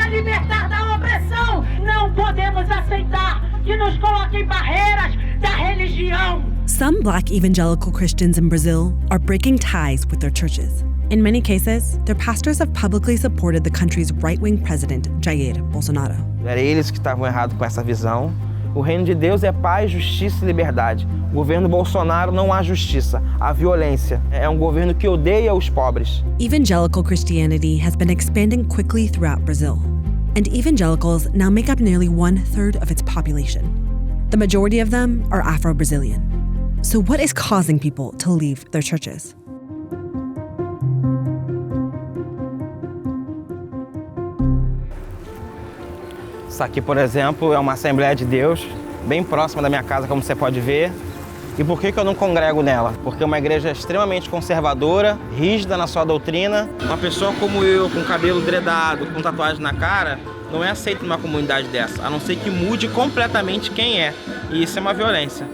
para libertar da opressão. Não podemos aceitar que nos coloquem barreiras da religião. Some Black evangelical Christians in Brazil are breaking ties with their churches. In many cases, their pastors have publicly supported the country's right-wing president, Jair Bolsonaro. Era eles que estavam errados com essa visão. O reino de Deus é paz, justiça e liberdade. O governo Bolsonaro não há justiça, há violência. É um governo que odeia os pobres. Evangelical Christianity has been expanding quickly throughout Brazil, and evangelicals now make up nearly 1/3 of its population. The majority of them are Afro-Brazilian. So what is causing people to leave their churches? Isso aqui, por exemplo, é uma Assembleia de Deus, bem próxima da minha casa, como você pode ver. E por que eu não congrego nela? Porque é uma igreja extremamente conservadora, rígida na sua doutrina. Uma pessoa como eu, com cabelo dredado, com tatuagem na cara, não é aceita numa comunidade dessa, a não ser que mude completamente quem é. E isso é uma violência.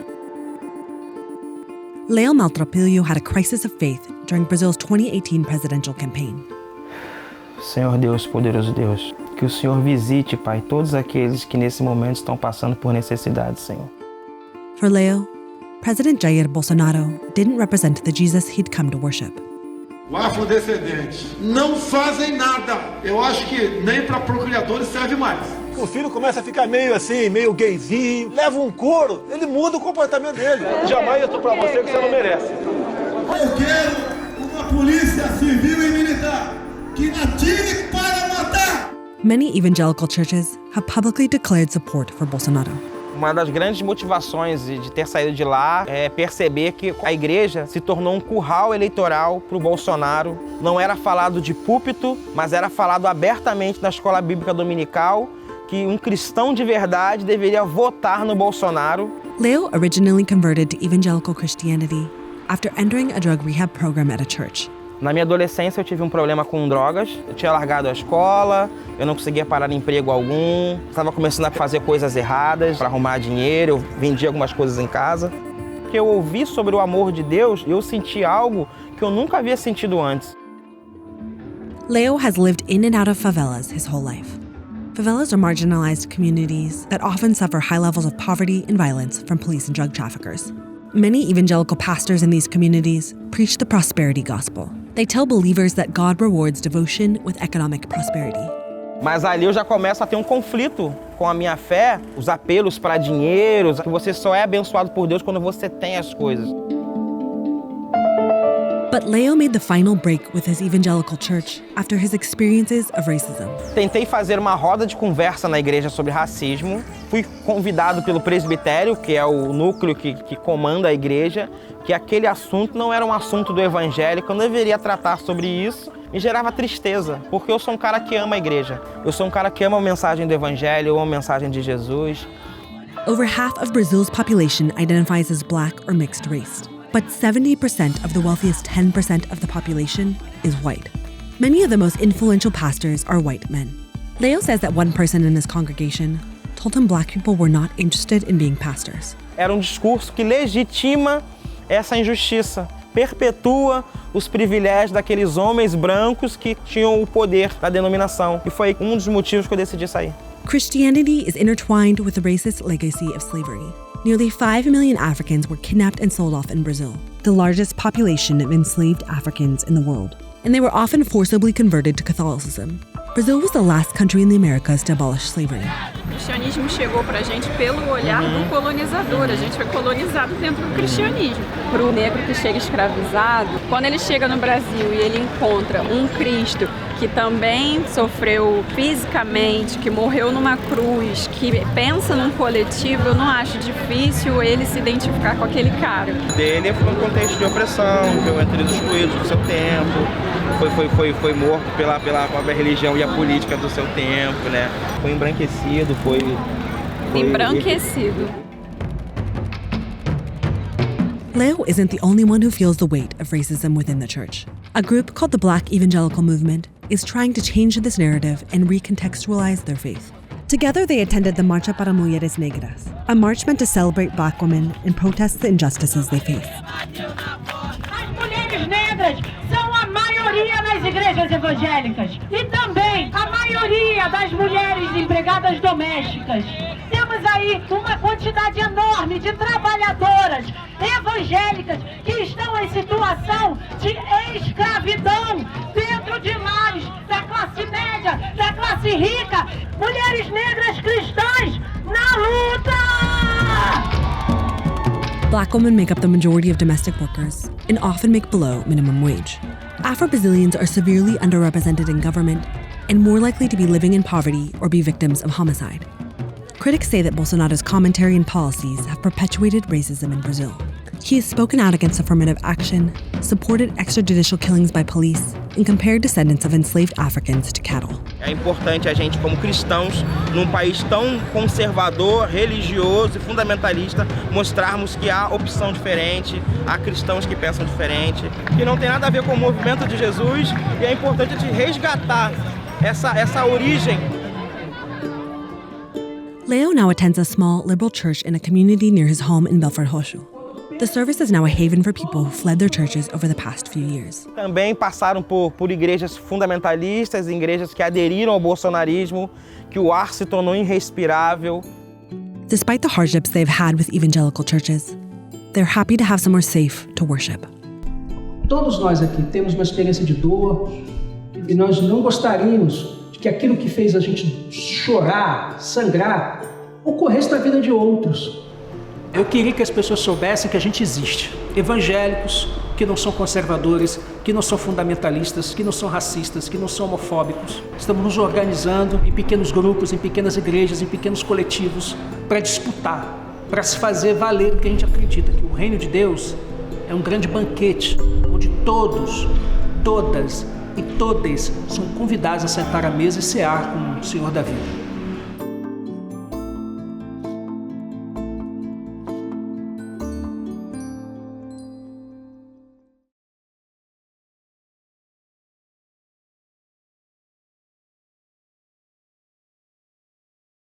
Leo Maltrapilho had a crisis of faith during Brazil's 2018 presidential campaign. Senhor Deus, poderoso Deus, que o Senhor visite, Pai, todos aqueles que nesse momento estão passando por necessidade, Senhor. For Leo, President Jair Bolsonaro didn't represent the Jesus he'd come to worship. O afrodescendente não fazem nada. Eu acho que nem para procriadores serve mais. O filho começa a ficar meio assim, meio gayzinho, leva um couro, ele muda o comportamento dele. Jamais eu tô pra você que você não merece. Eu quero uma polícia civil e militar que atire para matar. Many evangelical churches have publicly declared support for Bolsonaro. Uma das grandes motivações de ter saído de lá é perceber que a igreja se tornou um curral eleitoral para o Bolsonaro. Não era falado de púlpito, mas era falado abertamente na escola bíblica dominical que um cristão de verdade deveria votar no Bolsonaro. Leo originally converted to evangelical Christianity after entering a drug rehab program at a church. Na minha adolescência eu tive um problema com drogas, eu tinha largado a escola, eu não conseguia parar em emprego algum, estava começando a fazer coisas erradas para arrumar dinheiro, eu vendia algumas coisas em casa. Porque eu ouvi sobre o amor de Deus e eu senti algo que eu nunca havia sentido antes. Leo has lived in and out of favelas his whole life. Favelas are marginalized communities that often suffer high levels of poverty and violence from police and drug traffickers. Many evangelical pastors in these communities preach the prosperity gospel. They tell believers that God rewards devotion with economic prosperity. Mas ali eu já começo a ter um conflito com a minha fé, os apelos para dinheiro, que você só é abençoado por Deus quando você tem as coisas. But Leo made the final break with his evangelical church after his experiences of racism. Tentei fazer uma roda de conversa na igreja sobre racismo. Fui convidado pelo presbitério, que é o núcleo que comanda a igreja, que aquele assunto não era um assunto do evangelho, que eu não deveria tratar sobre isso. Me gerava tristeza, porque eu sou um cara que ama a igreja. Eu sou um cara que ama a mensagem do evangelho, eu amo a mensagem de Jesus. Over half of Brazil's population identifies as Black or mixed race. But 70% of the wealthiest 10% of the population is white. Many of the most influential pastors are white men. Leo says that one person in his congregation told him Black people were not interested in being pastors. Era um discurso que legitima essa injustiça, perpetua os privilégios daqueles homens brancos que tinham o poder da denominação. E foi um dos motivos que eu decidi sair. Christianity is intertwined with the racist legacy of slavery. Nearly 5 million Africans were kidnapped and sold off in Brazil, the largest population of enslaved Africans in the world. And they were often forcibly converted to Catholicism. Brazil was the last country in the Americas to abolish slavery. O cristianismo chegou pra gente pelo olhar do colonizador. A gente foi colonizado dentro do cristianismo. Para o negro que chega escravizado, quando ele chega no Brasil e ele encontra um Cristo que também sofreu fisicamente, que morreu numa cruz, que pensa num coletivo, eu não acho difícil ele se identificar com aquele cara. Ele foi um contexto de opressão, foi entre os excluídos do seu tempo, foi morto pela própria religião e a política do seu tempo, né? Foi embranquecido, foi embranquecido. Leo isn't the only one who feels the weight of racism within the church. A group called the Black Evangelical Movement is trying to change this narrative and recontextualize their faith. Together, they attended the Marcha para Mulheres Negras, a march meant to celebrate Black women and protest the injustices they face. As mulheres negras são a maioria nas igrejas evangélicas e também a maioria maioria das mulheres empregadas domésticas. Temos aí uma quantidade enorme de trabalhadoras evangélicas que estão em situação de escravidão dentro de lares da classe média, da classe rica, mulheres negras cristãs na luta! Black women make up the majority of domestic workers and often make below minimum wage. Afro-Brazilians are severely underrepresented in government and more likely to be living in poverty or be victims of homicide. Critics say that Bolsonaro's commentary and policies have perpetuated racism in Brazil. He has spoken out against affirmative action, supported extrajudicial killings by police, and compared descendants of enslaved Africans to cattle. É importante a gente, como cristãos, num país tão conservador, religioso e fundamentalista, mostrarmos que há opção diferente, há cristãos que pensam diferente, que não tem nada a ver com o movimento de Jesus, e é importante a gente resgatar essa origem. Leo now attends a small liberal church in a community near his home in Belford Roxo. The service is now a haven for people who fled their churches over the past few years. Também passaram por igrejas fundamentalistas, igrejas que aderiram ao bolsonarismo, que o ar se tornou irrespirável. Despite the hardships they've had with evangelical churches, they're happy to have somewhere safe to worship. Todos nós aqui temos uma experiência de dor e nós não gostaríamos de que aquilo que fez a gente chorar, sangrar, ocorresse na vida de outros. Eu queria que as pessoas soubessem que a gente existe. Evangélicos, que não são conservadores, que não são fundamentalistas, que não são racistas, que não são homofóbicos. Estamos nos organizando em pequenos grupos, em pequenas igrejas, em pequenos coletivos, para disputar, para se fazer valer o que a gente acredita, que o reino de Deus é um grande banquete, onde todos, todas e todes são convidados a sentar à mesa e cear com o Senhor da vida.